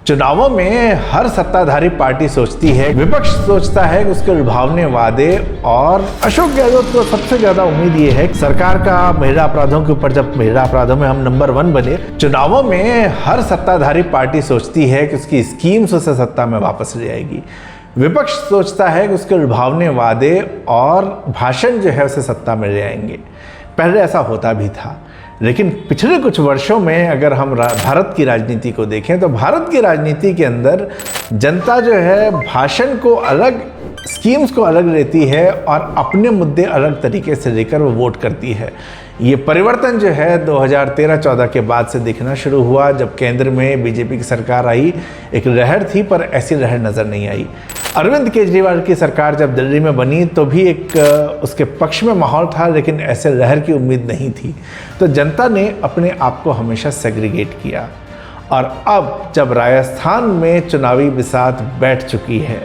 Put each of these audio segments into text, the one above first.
चुनावों में हर सत्ताधारी पार्टी सोचती है, विपक्ष सोचता है कि उसके लुभावने वादे, और अशोक गहलोत को सबसे ज्यादा उम्मीद ये है कि सरकार का महिला अपराधों के ऊपर, जब महिला अपराधों में हम नंबर 1 बने, चुनावों में हर सत्ताधारी पार्टी सोचती है कि उसकी स्कीम्स उसे सत्ता में वापस ले आएगी। विपक्ष सोचता है कि उसके लुभावने वादे और भाषण जो है उसे सत्ता में ले आएंगे। पहले ऐसा होता भी था, लेकिन पिछले कुछ वर्षों में अगर हम भारत की राजनीति को देखें तो भारत की राजनीति के अंदर जनता जो है भाषण को अलग, स्कीम्स को अलग लेती है और अपने मुद्दे अलग तरीके से लेकर वो वोट करती है। ये परिवर्तन जो है 2013-14 के बाद से दिखना शुरू हुआ, जब केंद्र में बीजेपी की सरकार आई। एक लहर थी, पर ऐसी लहर नज़र नहीं आई। अरविंद केजरीवाल की सरकार जब दिल्ली में बनी तो भी एक उसके पक्ष में माहौल था, लेकिन ऐसे लहर की उम्मीद नहीं थी। तो जनता ने अपने आप को हमेशा सेग्रीगेट किया, और अब जब राजस्थान में चुनावी बिसात बैठ चुकी है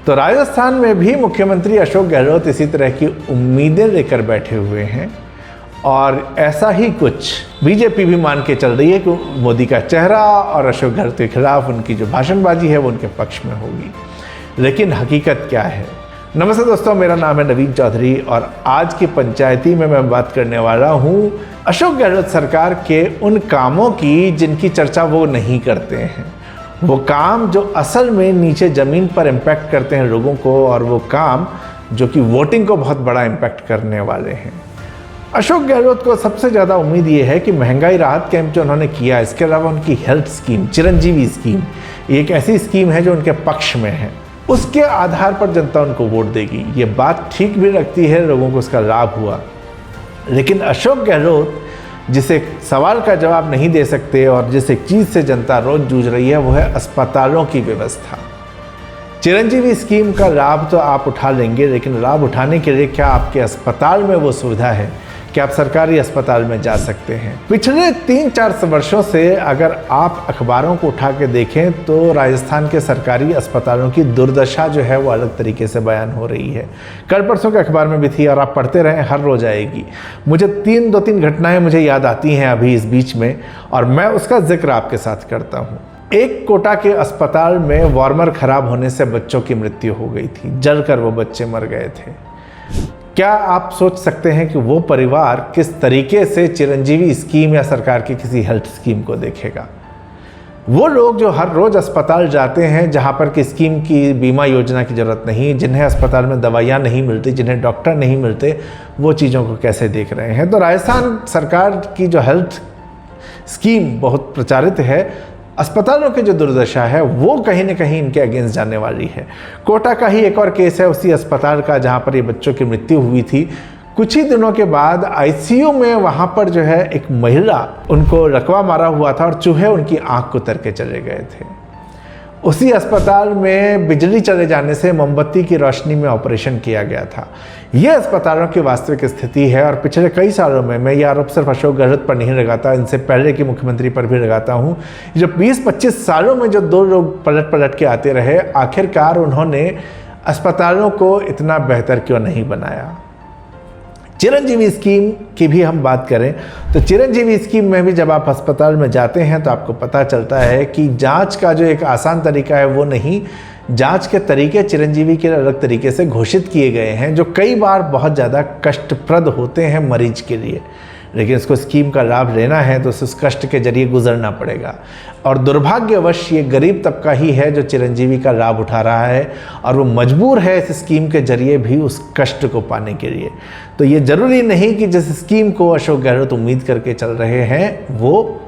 तो राजस्थान में भी मुख्यमंत्री अशोक गहलोत इसी तरह की उम्मीदें लेकर बैठे हुए हैं, और ऐसा ही कुछ बीजेपी भी मान के चल रही है कि मोदी का चेहरा और अशोक गहलोत के खिलाफ उनकी जो भाषणबाजी है वो उनके पक्ष में होगी। लेकिन हकीकत क्या है? नमस्ते दोस्तों, मेरा नाम है नवीन चौधरी और आज की पंचायती में मैं बात करने वाला हूँ अशोक गहलोत सरकार के उन कामों की जिनकी चर्चा वो नहीं करते हैं। वो काम जो असल में नीचे ज़मीन पर इम्पैक्ट करते हैं लोगों को, और वो काम जो कि वोटिंग को बहुत बड़ा इम्पैक्ट करने वाले हैं। अशोक गहलोत को सबसे ज़्यादा उम्मीद ये है कि महंगाई राहत कैंप जो उन्होंने किया, इसके अलावा उनकी हेल्थ स्कीम, चिरंजीवी स्कीम, एक ऐसी स्कीम है जो उनके पक्ष में है। उसके आधार पर जनता उनको वोट देगी। ये बात ठीक भी लगती है, लोगों को उसका लाभ हुआ। लेकिन अशोक गहलोत जिस एक सवाल का जवाब नहीं दे सकते और जिस एक चीज़ से जनता रोज जूझ रही है वो है अस्पतालों की व्यवस्था। चिरंजीवी स्कीम का लाभ तो आप उठा लेंगे, लेकिन लाभ उठाने के लिए क्या आपके अस्पताल में वो सुविधा है कि आप सरकारी अस्पताल में जा सकते हैं? पिछले 3-4 वर्षों से अगर आप अखबारों को उठा के देखें तो राजस्थान के सरकारी अस्पतालों की दुर्दशा जो है वो अलग तरीके से बयान हो रही है। कल परसों के अखबार में भी थी, और आप पढ़ते रहें, हर रोज आएगी। मुझे 2-3 घटनाएं मुझे याद आती हैं अभी इस बीच में, और मैं उसका जिक्र आपके साथ करता हूँ। एक कोटा के अस्पताल में वार्मर खराब होने से बच्चों की मृत्यु हो गई थी, जलकर वो बच्चे मर गए थे। क्या आप सोच सकते हैं कि वो परिवार किस तरीके से चिरंजीवी स्कीम या सरकार की किसी हेल्थ स्कीम को देखेगा? वो लोग जो हर रोज अस्पताल जाते हैं, जहां पर कि स्कीम की, बीमा योजना की जरूरत नहीं, जिन्हें अस्पताल में दवाइयाँ नहीं मिलती, जिन्हें डॉक्टर नहीं मिलते, वो चीज़ों को कैसे देख रहे हैं? तो राजस्थान सरकार की जो हेल्थ स्कीम बहुत प्रचारित है, अस्पतालों की जो दुर्दशा है वो कहीं ना कहीं इनके अगेंस्ट जाने वाली है। कोटा का ही एक और केस है उसी अस्पताल का, जहां पर ये बच्चों की मृत्यु हुई थी। कुछ ही दिनों के बाद आईसीयू में वहां पर जो है एक महिला, उनको लकवा मारा हुआ था और चूहे उनकी आंख को उतर के चले गए थे। उसी अस्पताल में बिजली चले जाने से मोमबत्ती की रोशनी में ऑपरेशन किया गया था। ये अस्पतालों की वास्तविक स्थिति है, और पिछले कई सालों में, मैं ये आरोप सिर्फ अशोक गहलोत पर नहीं लगाता, इनसे पहले की मुख्यमंत्री पर भी लगाता हूँ, जो 20-25 सालों में जो 2 लोग पलट के आते रहे, आखिरकार उन्होंने अस्पतालों को इतना बेहतर क्यों नहीं बनाया? चिरंजीवी स्कीम की भी हम बात करें तो चिरंजीवी स्कीम में भी जब आप अस्पताल में जाते हैं तो आपको पता चलता है कि जांच का जो एक आसान तरीका है वो नहीं, जांच के तरीके चिरंजीवी के अलग तरीके से घोषित किए गए हैं, जो कई बार बहुत ज़्यादा कष्टप्रद होते हैं मरीज के लिए। लेकिन इसको स्कीम का लाभ लेना है तो उस कष्ट के जरिए गुजरना पड़ेगा, और दुर्भाग्यवश ये गरीब तबका ही है जो चिरंजीवी का लाभ उठा रहा है, और वो मजबूर है इस स्कीम के जरिए भी उस कष्ट को पाने के लिए। तो ये ज़रूरी नहीं कि जिस स्कीम को अशोक गहलोत उम्मीद करके चल रहे हैं वो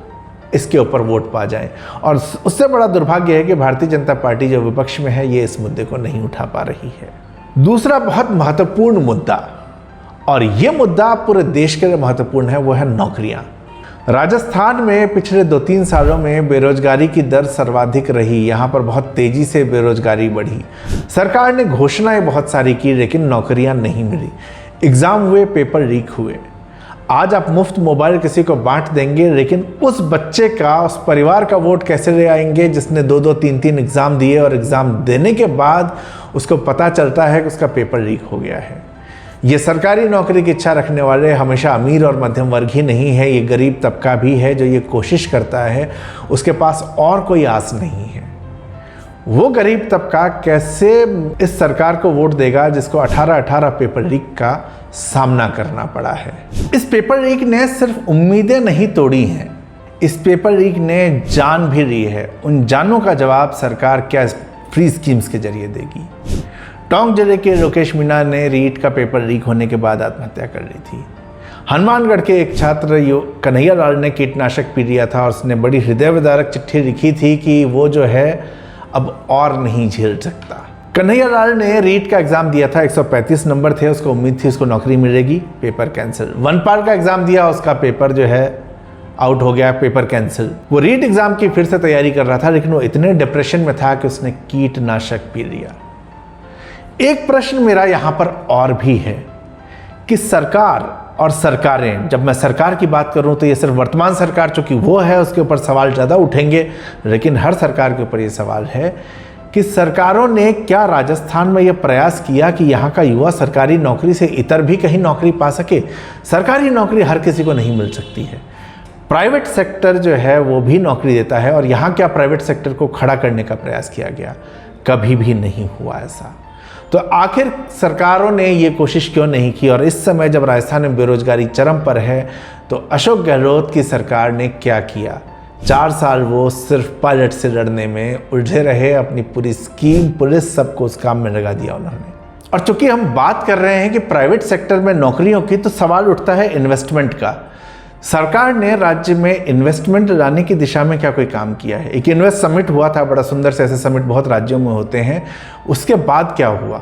इसके ऊपर वोट पा जाएं, और उससे बड़ा दुर्भाग्य है कि भारतीय जनता पार्टी जो विपक्ष में है ये इस मुद्दे को नहीं उठा पा रही है। दूसरा बहुत महत्वपूर्ण मुद्दा, और ये मुद्दा पूरे देश के लिए महत्वपूर्ण है, वो है नौकरियां। राजस्थान में पिछले 2-3 सालों में बेरोजगारी की दर सर्वाधिक रही। यहाँ पर बहुत तेजी से बेरोजगारी बढ़ी। सरकार ने घोषणाएं बहुत सारी की, लेकिन नौकरियां नहीं मिली। एग्ज़ाम हुए, पेपर लीक हुए। आज आप मुफ्त मोबाइल किसी को बांट देंगे, लेकिन उस बच्चे का, उस परिवार का वोट कैसे ले आएंगे जिसने 2-2, 3-3 एग्ज़ाम दिए, और एग्ज़ाम देने के बाद उसको पता चलता है कि उसका पेपर लीक हो गया है। ये सरकारी नौकरी की इच्छा रखने वाले हमेशा अमीर और मध्यम वर्ग ही नहीं है, ये गरीब तबका भी है जो ये कोशिश करता है, उसके पास और कोई आस नहीं है। वो गरीब तबका कैसे इस सरकार को वोट देगा जिसको 18 पेपर लीक का सामना करना पड़ा है। इस पेपर लीक ने सिर्फ उम्मीदें नहीं तोड़ी हैं, इस पेपर लीक ने जान भी ली है। उन जानों का जवाब सरकार क्या फ्री स्कीम्स के जरिए देगी। टोंक जिले के लोकेश मीणा ने रीट का पेपर लीक होने के बाद आत्महत्या कर ली थी। हनुमानगढ़ के एक छात्र कन्हैया लाल ने कीटनाशक पी लिया था और उसने बड़ी हृदय विदारक चिट्ठी लिखी थी कि वो जो है अब और नहीं झेल सकता। कन्हैया लाल ने रीट का एग्जाम दिया था, 135 नंबर थे, उसको उम्मीद थी उसको नौकरी मिलेगी, पेपर कैंसिल। वनपाल का एग्जाम दिया, उसका पेपर जो है आउट हो गया, पेपर कैंसिल। वो रीट एग्जाम की फिर से तैयारी कर रहा था, लेकिन वो इतने डिप्रेशन में था कि उसने कीटनाशक पी लिया। एक प्रश्न मेरा यहां पर और भी है कि सरकार और सरकारें, जब मैं सरकार की बात करूं तो ये सिर्फ वर्तमान सरकार चूंकि वो है उसके ऊपर सवाल ज़्यादा उठेंगे, लेकिन हर सरकार के ऊपर ये सवाल है कि सरकारों ने क्या राजस्थान में ये प्रयास किया कि यहाँ का युवा सरकारी नौकरी से इतर भी कहीं नौकरी पा सके। सरकारी नौकरी हर किसी को नहीं मिल सकती है, प्राइवेट सेक्टर जो है वो भी नौकरी देता है, और यहाँ क्या प्राइवेट सेक्टर को खड़ा करने का प्रयास किया गया? कभी भी नहीं हुआ ऐसा। तो आखिर सरकारों ने ये कोशिश क्यों नहीं की? और इस समय जब राजस्थान में बेरोजगारी चरम पर है तो अशोक गहलोत की सरकार ने क्या किया? 4 साल वो सिर्फ पायलट से लड़ने में उलझे रहे, अपनी पूरी स्कीम पुलिस सबको उस काम में लगा दिया उन्होंने। और चूंकि हम बात कर रहे हैं कि प्राइवेट सेक्टर में नौकरियों की, तो सवाल उठता है इन्वेस्टमेंट का। सरकार ने राज्य में इन्वेस्टमेंट लाने की दिशा में क्या कोई काम किया है? एक इन्वेस्ट समिट हुआ था, बड़ा सुंदर से, ऐसे समिट बहुत राज्यों में होते हैं। उसके बाद क्या हुआ?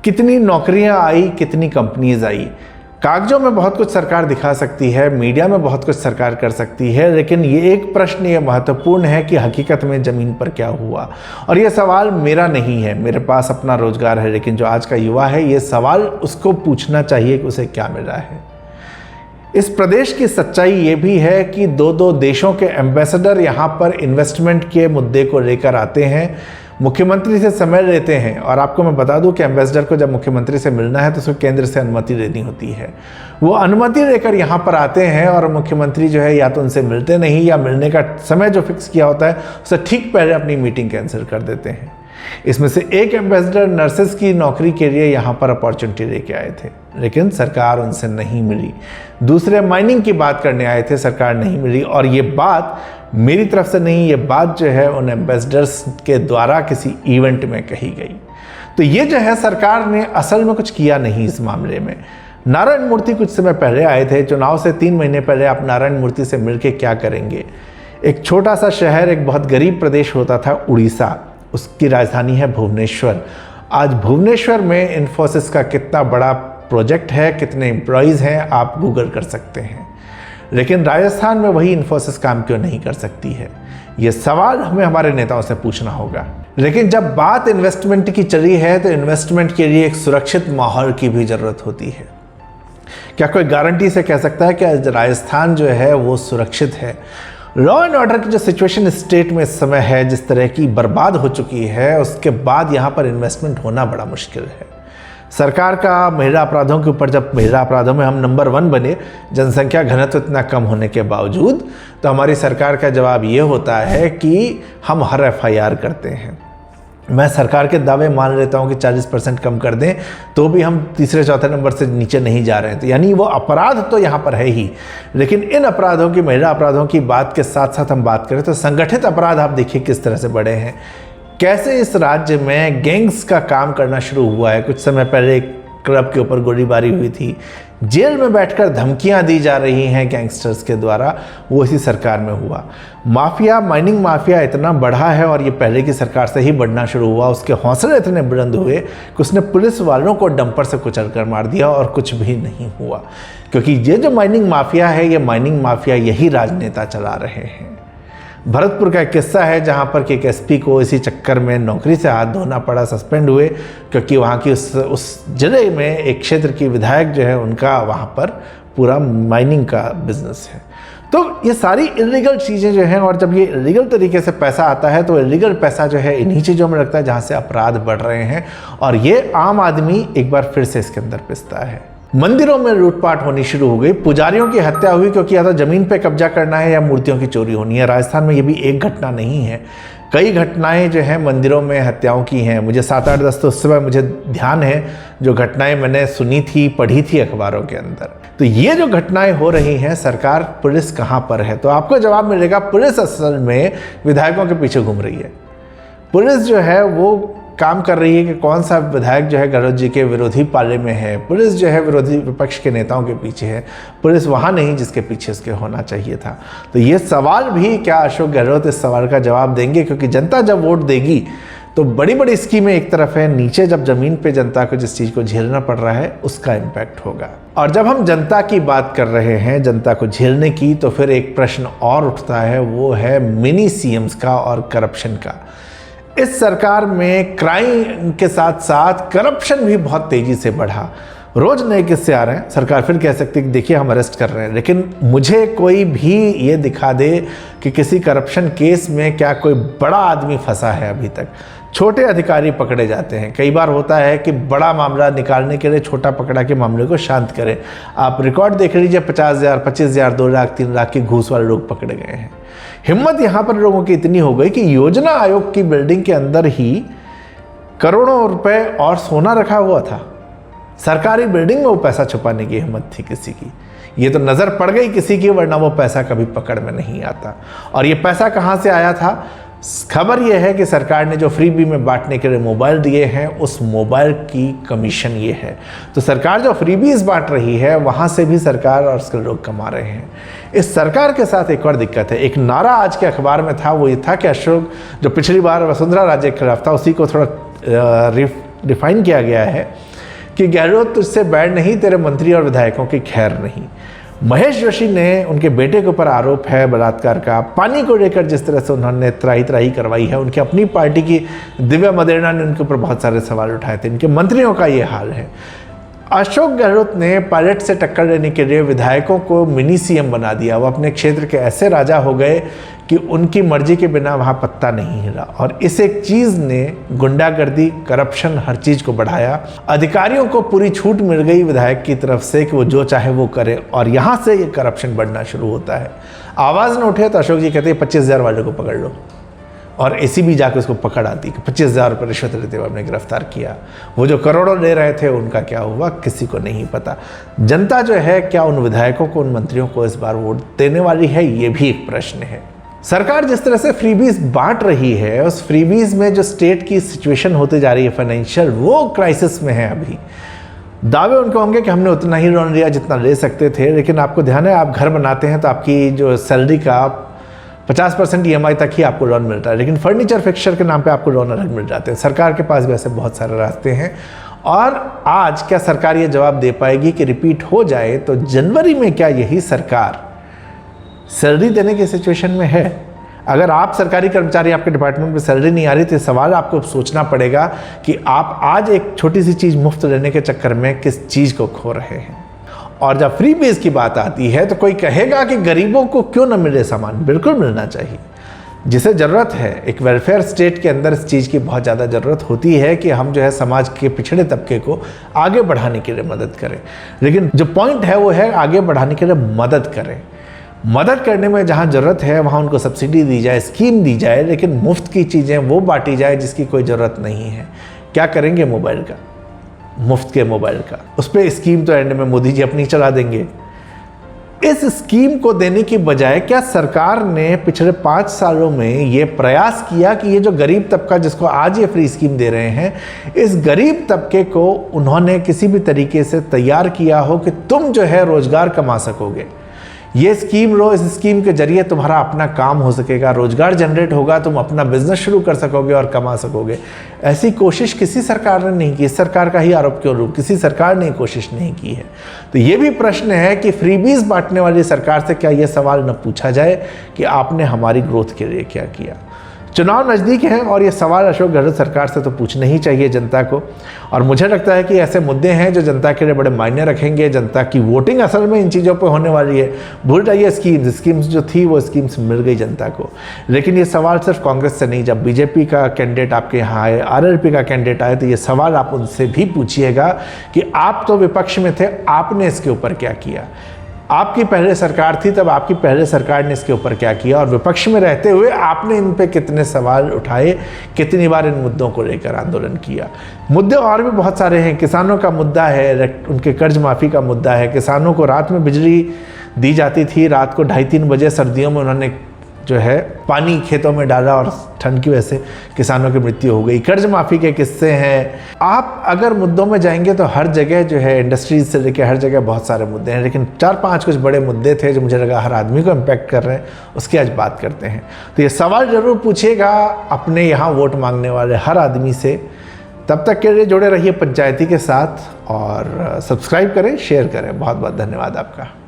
कितनी नौकरियां आई, कितनी कंपनीज आई? कागजों में बहुत कुछ सरकार दिखा सकती है, मीडिया में बहुत कुछ सरकार कर सकती है, लेकिन ये एक प्रश्न ये महत्वपूर्ण है कि हकीकत में ज़मीन पर क्या हुआ। और ये सवाल मेरा नहीं है, मेरे पास अपना रोजगार है, लेकिन जो आज का युवा है ये सवाल उसको पूछना चाहिए कि उसे क्या मिल रहा है। इस प्रदेश की सच्चाई ये भी है कि दो देशों के एम्बेसडर यहाँ पर इन्वेस्टमेंट के मुद्दे को लेकर आते हैं, मुख्यमंत्री से समय लेते हैं। और आपको मैं बता दूं कि एम्बेसडर को जब मुख्यमंत्री से मिलना है तो उसको केंद्र से अनुमति लेनी होती है। वो अनुमति लेकर यहाँ पर आते हैं और मुख्यमंत्री जो है या तो उनसे मिलते नहीं, या मिलने का समय जो फिक्स किया होता है उससे ठीक पहले अपनी मीटिंग कैंसिल कर देते हैं। इसमें से एक एम्बेसडर नर्सेस की नौकरी के लिए यहाँ पर अपॉर्चुनिटी लेके आए थे, लेकिन सरकार उनसे नहीं मिली। दूसरे माइनिंग की बात करने आए थे, सरकार नहीं मिली। और ये बात मेरी तरफ से नहीं, ये बात जो है उन एम्बेसडर्स के द्वारा किसी इवेंट में कही गई। तो ये जो है सरकार ने असल में कुछ किया नहीं इस मामले में। नारायण मूर्ति कुछ समय पहले आए थे, चुनाव से 3 महीने पहले आप नारायण मूर्ति से मिलके क्या करेंगे? एक छोटा सा शहर, एक बहुत गरीब प्रदेश होता था उड़ीसा, उसकी राजधानी है भुवनेश्वर। आज भुवनेश्वर में इन्फोसिस का कितना बड़ा प्रोजेक्ट है, कितने एम्प्लॉयज़ हैं, आप गूगल कर सकते हैं। लेकिन राजस्थान में वही इन्फोसिस काम क्यों नहीं कर सकती है? ये सवाल हमें हमारे नेताओं से पूछना होगा। लेकिन जब बात इन्वेस्टमेंट की चली है तो इन्वेस्टमेंट के लिए एक सुरक्षित माहौल की भी ज़रूरत होती है। क्या कोई गारंटी से कह सकता है कि राजस्थान जो है वो सुरक्षित है? लॉ एंड ऑर्डर की जो सिचुएशन स्टेट में इस समय है, जिस तरह की बर्बाद हो चुकी है, उसके बाद यहाँ पर इन्वेस्टमेंट होना बड़ा मुश्किल है। सरकार का महिला अपराधों के ऊपर, जब महिला अपराधों में हम नंबर 1 बने, जनसंख्या घनत्व इतना कम होने के बावजूद, तो हमारी सरकार का जवाब ये होता है कि हम हर FIR करते हैं। मैं सरकार के दावे मान लेता हूँ कि 40% कम कर दें तो भी हम तीसरे चौथे नंबर से नीचे नहीं जा रहे हैं। तो यानी वो अपराध तो यहाँ पर है ही, लेकिन इन अपराधों की, महिला अपराधों की बात के साथ साथ हम बात करें तो संगठित अपराध आप देखिए किस तरह से बढ़े हैं। कैसे इस राज्य में गैंग्स का काम करना शुरू हुआ है। कुछ समय पहले एक क्लब के ऊपर गोलीबारी हुई थी, जेल में बैठकर धमकियां दी जा रही हैं गैंगस्टर्स के द्वारा, वो इसी सरकार में हुआ। माफिया, माइनिंग माफिया इतना बढ़ा है और ये पहले की सरकार से ही बढ़ना शुरू हुआ। उसके हौसले इतने बुलंद हुए कि उसने पुलिस वालों को डंपर से कुचल कर मार दिया और कुछ भी नहीं हुआ। क्योंकि ये जो माइनिंग माफिया है, ये माइनिंग माफिया यही राजनेता चला रहे हैं। भरतपुर का एक किस्सा है जहां पर कि एक SP को इसी चक्कर में नौकरी से हाथ धोना पड़ा, सस्पेंड हुए, क्योंकि वहां की उस जिले में एक क्षेत्र की विधायक जो है उनका वहां पर पूरा माइनिंग का बिजनेस है। तो ये सारी इलीगल चीज़ें जो हैं, और जब ये इलीगल तरीके से पैसा आता है तो इलीगल पैसा जो है इन्हीं चीज़ों में लगता है जहाँ से अपराध बढ़ रहे हैं, और ये आम आदमी एक बार फिर से इसके अंदर पिसता है। मंदिरों में लूटपाट होनी शुरू हो गई, पुजारियों की हत्या हुई क्योंकि या तो जमीन पे कब्जा करना है या मूर्तियों की चोरी होनी है। राजस्थान में ये भी एक घटना नहीं है, कई घटनाएं जो हैं मंदिरों में हत्याओं की हैं। मुझे 7-8 10 तो उस समय मुझे ध्यान है जो घटनाएं मैंने सुनी थी, पढ़ी थी अखबारों के अंदर। तो ये जो घटनाएं हो रही हैं, सरकार पुलिस कहाँ पर है? तो आपको जवाब मिलेगा, पुलिस असल में विधायकों के पीछे घूम रही है। पुलिस जो है वो काम कर रही है कि कौन सा विधायक जो है गहलोत जी के विरोधी पाले में है। पुलिस जो है विरोधी विपक्ष के नेताओं के पीछे है, पुलिस वहाँ नहीं जिसके पीछे उसके होना चाहिए था। तो ये सवाल भी क्या अशोक गहलोत इस सवाल का जवाब देंगे? क्योंकि जनता जब वोट देगी तो बड़ी बड़ी स्कीमें एक तरफ है, नीचे जब जमीन पे जनता को जिस चीज़ को झेलना पड़ रहा है उसका इम्पैक्ट होगा। और जब हम जनता की बात कर रहे हैं, जनता को झेलने की, तो फिर एक प्रश्न और उठता है, वो है मिनी सीएम्स का और करप्शन का। इस सरकार में क्राइम के साथ साथ करप्शन भी बहुत तेजी से बढ़ा। रोज नए किस्से आ रहे हैं। सरकार फिर कह सकती है कि देखिए हम अरेस्ट कर रहे हैं, लेकिन मुझे कोई भी ये दिखा दे कि किसी करप्शन केस में क्या कोई बड़ा आदमी फंसा है अभी तक। छोटे अधिकारी पकड़े जाते हैं। कई बार होता है कि बड़ा मामला निकालने के लिए छोटा पकड़ा के मामले को शांत करें। आप रिकॉर्ड देख लीजिए, 50,000, 25,000, 2 लाख, 3 लाख की घूस वाले लोग पकड़े गए हैं। हिम्मत यहाँ पर लोगों की इतनी हो गई कि योजना आयोग की बिल्डिंग के अंदर ही करोड़ों रुपए और सोना रखा हुआ था। सरकारी बिल्डिंग में वो पैसा छुपाने की हिम्मत थी किसी की। ये तो नज़र पड़ गई किसी की, वरना वो पैसा कभी पकड़ में नहीं आता। और ये पैसा कहाँ से आया था? खबर यह है कि सरकार ने जो फ्रीबी में बांटने के लिए मोबाइल दिए हैं, उस मोबाइल की कमीशन ये है। तो सरकार जो फ्रीबीज बांट रही है, वहाँ से भी सरकार और उसके लोग कमा रहे हैं। इस सरकार के साथ एक और दिक्कत है। एक नारा आज के अखबार में था, वो ये था कि अशोक, जो पिछली बार वसुंधरा राजे के खिलाफ था, उसी को थोड़ा रिफाइन किया गया है कि गहलोत तुझसे बैड नहीं, तेरे मंत्री और विधायकों की खैर नहीं। महेश जोशी ने, उनके बेटे के ऊपर आरोप है बलात्कार का। पानी को लेकर जिस तरह से उन्होंने त्राही त्राही करवाई है, उनकी अपनी पार्टी की दिव्या मदेरणा ने उनके ऊपर बहुत सारे सवाल उठाए थे। इनके मंत्रियों का ये हाल है। अशोक गहलोत ने पायलट से टक्कर लेने के लिए विधायकों को मिनी सीएम बना दिया। वो अपने क्षेत्र के ऐसे राजा हो गए कि उनकी मर्जी के बिना वहाँ पत्ता नहीं हिला। और इस एक चीज़ ने गुंडागर्दी, करप्शन, हर चीज़ को बढ़ाया। अधिकारियों को पूरी छूट मिल गई विधायक की तरफ से कि वो जो चाहे वो करे, और यहाँ से ये करप्शन बढ़ना शुरू होता है। आवाज़ न उठे तो अशोक जी कहते हैं 25,000 वाले को पकड़ लो, और एसीबी जाके उसको पकड़ आती कि 25,000 रुपये रिश्वत लेते हुए हमने गिरफ्तार किया। वो जो करोड़ों ले रहे थे उनका क्या हुआ किसी को नहीं पता। जनता जो है, क्या उन विधायकों को, उन मंत्रियों को इस बार वोट देने वाली है? ये भी एक प्रश्न है। सरकार जिस तरह से फ्रीबीज बांट रही है, उस फ्रीबीज में जो स्टेट की सिचुएशन होती जा रही है फाइनेंशियल, वो क्राइसिस में है अभी। दावे उनको होंगे कि हमने उतना ही लोन लिया जितना ले सकते थे, लेकिन आपको ध्यान है, आप घर बनाते हैं तो आपकी जो सैलरी का 50% EMI तक ही आपको लोन मिलता है, लेकिन फर्नीचर फिक्सचर के नाम पे आपको लोन अलग मिल जाते हैं। सरकार के पास भी ऐसे बहुत सारे रास्ते हैं। और आज क्या सरकार ये जवाब दे पाएगी कि रिपीट हो जाए तो जनवरी में क्या यही सरकार सैलरी देने की सिचुएशन में है? अगर आप सरकारी कर्मचारी, आपके डिपार्टमेंट में सैलरी नहीं आ रही, तो सवाल आपको सोचना पड़ेगा कि आप आज एक छोटी सी चीज़ मुफ्त लेने के चक्कर में किस चीज़ को खो रहे हैं। और जब फ्री बेस की बात आती है तो कोई कहेगा कि गरीबों को क्यों न मिले सामान? बिल्कुल मिलना चाहिए, जिसे ज़रूरत है। एक वेलफेयर स्टेट के अंदर इस चीज़ की बहुत ज़्यादा ज़रूरत होती है कि हम जो है समाज के पिछड़े तबके को आगे बढ़ाने के लिए मदद करें। लेकिन जो पॉइंट है वो है आगे बढ़ाने के लिए मदद करें। मदद करने में जहाँ ज़रूरत है वहाँ उनको सब्सिडी दी जाए, स्कीम दी जाए, लेकिन मुफ्त की चीज़ें वो बांटी जाए जिसकी कोई ज़रूरत नहीं है। क्या करेंगे मोबाइल का, मुफ्त के मोबाइल का? उस पर स्कीम तो एंड में मोदी जी अपनी चला देंगे। इस स्कीम को देने की बजाय क्या सरकार ने पिछले 5 सालों में ये प्रयास किया कि ये जो गरीब तबका जिसको आज ये फ्री स्कीम दे रहे हैं, इस गरीब तबके को उन्होंने किसी भी तरीके से तैयार किया हो कि तुम जो है रोजगार कमा सकोगे, ये स्कीम लो, इस स्कीम के जरिए तुम्हारा अपना काम हो सकेगा, रोजगार जनरेट होगा, तुम अपना बिजनेस शुरू कर सकोगे और कमा सकोगे। ऐसी कोशिश किसी सरकार ने नहीं की। इस सरकार का ही आरोप क्यों लूं? किसी सरकार ने कोशिश नहीं की है। तो ये भी प्रश्न है कि फ्रीबीज बांटने वाली सरकार से क्या ये सवाल न पूछा जाए कि आपने हमारी ग्रोथ के लिए क्या किया? चुनाव नज़दीक हैं और ये सवाल अशोक गहलोत सरकार से तो पूछने ही चाहिए जनता को। और मुझे लगता है कि ऐसे मुद्दे हैं जो जनता के लिए बड़े मायने रखेंगे। जनता की वोटिंग असल में इन चीज़ों पे होने वाली है। भूल जाइए स्कीम्स जो थी वो स्कीम्स मिल गई जनता को, लेकिन ये सवाल सिर्फ कांग्रेस से नहीं। जब बीजेपी का कैंडिडेट आपके यहाँ आए, RLP का कैंडिडेट आए, तो ये सवाल आप उनसे भी पूछिएगा कि आप तो विपक्ष में थे, आपने इसके ऊपर क्या किया। आपकी पहले सरकार थी, तब आपकी पहले सरकार ने इसके ऊपर क्या किया, और विपक्ष में रहते हुए आपने इन पे कितने सवाल उठाए, कितनी बार इन मुद्दों को लेकर आंदोलन किया। मुद्दे और भी बहुत सारे हैं। किसानों का मुद्दा है, उनके कर्ज माफ़ी का मुद्दा है। किसानों को रात में बिजली दी जाती थी, रात को 2:30-3 बजे सर्दियों में उन्होंने जो है पानी खेतों में डाला और ठंड की वजह से किसानों की मृत्यु हो गई। कर्ज माफ़ी के किस्से हैं। आप अगर मुद्दों में जाएंगे तो हर जगह जो है, इंडस्ट्रीज से लेकर हर जगह बहुत सारे मुद्दे हैं, लेकिन 4-5 कुछ बड़े मुद्दे थे जो मुझे लगा हर आदमी को इम्पैक्ट कर रहे हैं, उसकी आज बात करते हैं। तो ये सवाल ज़रूर पूछिएगा अपने यहाँ वोट मांगने वाले हर आदमी से। तब तक के लिए जुड़े रहिए पंचायती के साथ और सब्सक्राइब करें, शेयर करें। बहुत बहुत धन्यवाद आपका।